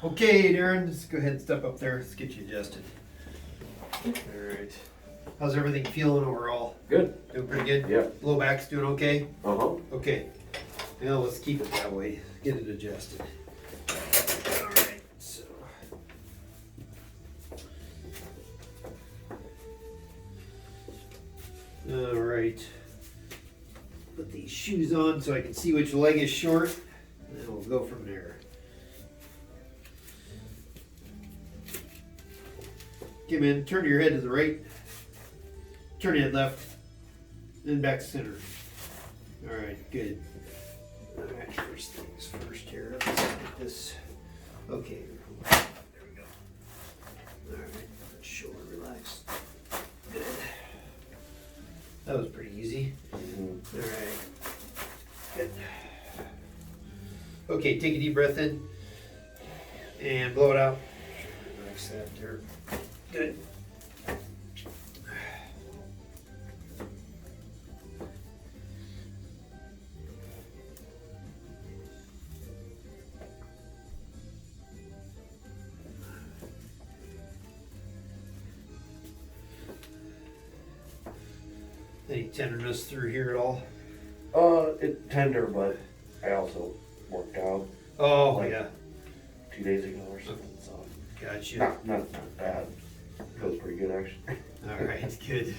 Okay, Darren, let's go ahead and step up there. Let's get you adjusted. Alright. How's everything feeling overall? Good. Doing pretty good? Yeah. Low back's doing okay? Uh-huh. Okay. Now let's keep it that way. Get it adjusted. Alright, so. Alright. Put these shoes on so I can see which leg is short, and then we'll go from there. Okay, man, turn your head to the right. Turn your head left. Then back to center. Alright, good. Alright, first things first here. Let's get this. Okay, there we go. Alright, shoulder relaxed. Good. That was pretty easy. Alright. Good. Okay, take a deep breath in. And blow it out. Relax that there. Good. Any tenderness through here at all? It's tender, but I also worked out Oh, Like- yeah. 2 days ago or something, so Gotcha. not bad. Feels pretty good actually. All right, good.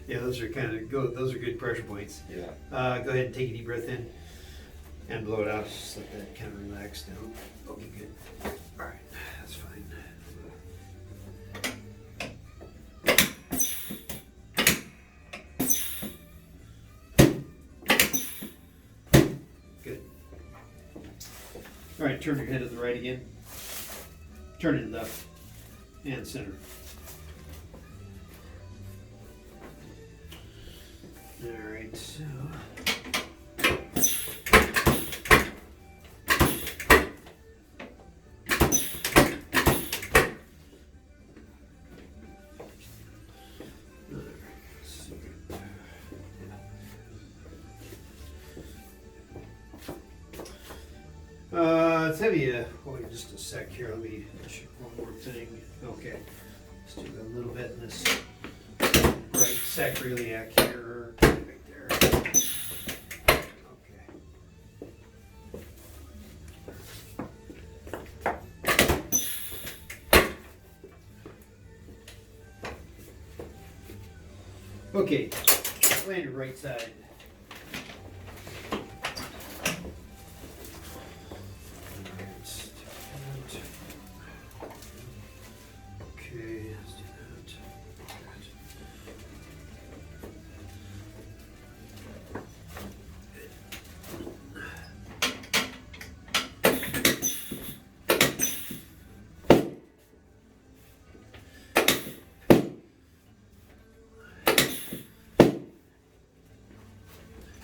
Yeah, those are kind of good. Those are good pressure points. Yeah. Go ahead and take a deep breath in and blow it out. Just let that kind of relax down. Okay, good. All right, that's fine. Good. All right, turn your head to the right again. Turn it left and center. All right, so. Let's have you, wait just a sec here, let me check one more thing. Okay, let's do a little bit in this right sacroiliac here, right there. Okay. Okay, lay on your right side. Okay, let's do that.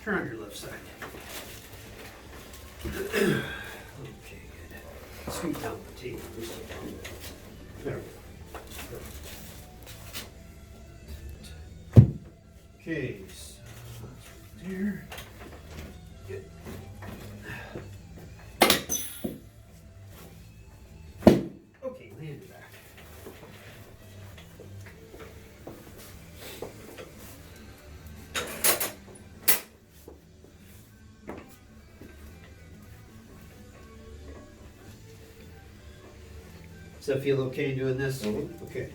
Turn on your left side. Okay, good. Scoot down the table just a little bit. There we go. Okay, so that's right there. Good. Okay, land it back. Does that feel okay doing this? Mhm. Okay.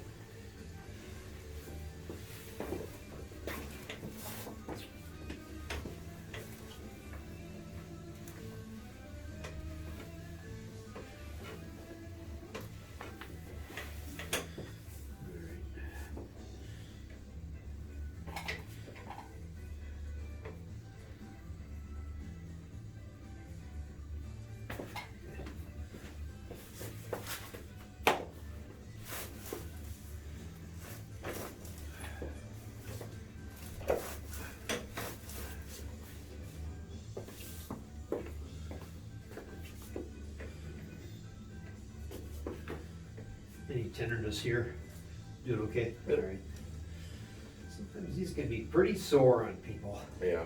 Any tenderness here? Doing okay? Good. All right. Sometimes these can be pretty sore on people. Yeah.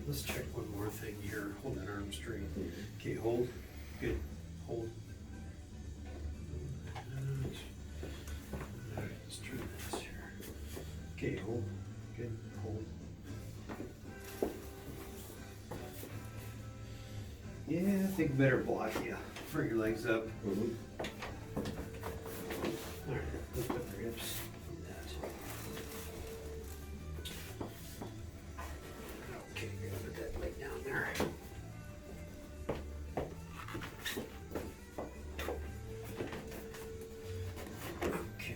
let's check one more thing here. Hold that arm straight. Okay, hold. Good. Hold. Alright, let's try this here. Okay, hold. Good. Hold. Yeah, I think better block you. Bring your legs up. Mhm. Alright, lift up your hips. Do that. Okay, good. Put that leg down there. Okay.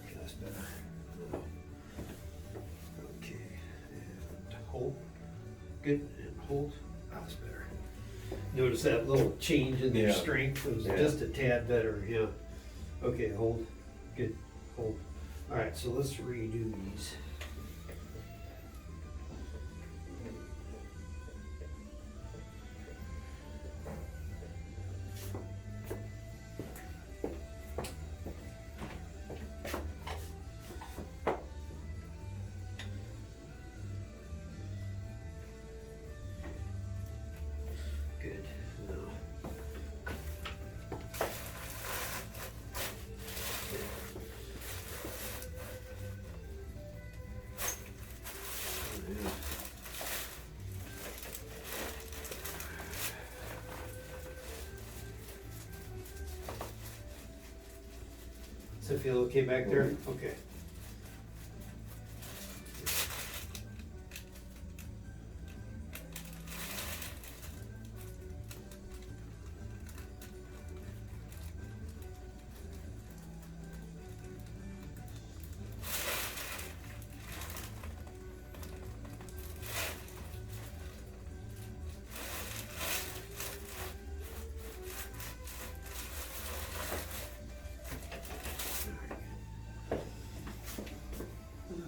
Okay, that's better. Okay, and hold. Good, and hold. That's better. Notice that little change in their Yeah. strength. It was Yeah. just a tad better, yeah. Okay, hold. Good, hold. All right, so let's redo these. Good. Now. Does it feel okay back there? Okay.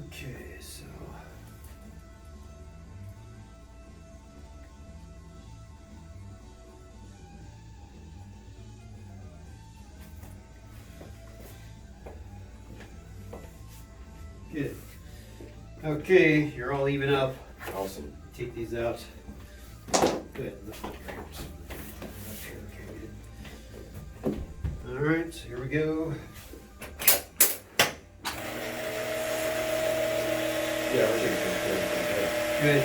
Okay, so. Good. Okay, you're all even up. Awesome. Take these out. Good. Lift up your hips. Okay, good. All right, so here we go. Yeah, everything's Good.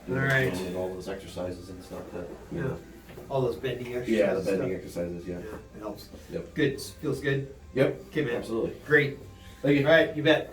good. All right. And all those exercises and stuff that. Yeah. All those bending exercises. Yeah, the bending stuff. exercises, yeah. Yeah, it helps. Yep. Good. Feels good. Yep. Okay, man. Absolutely. Great. Thank you. All right, you bet.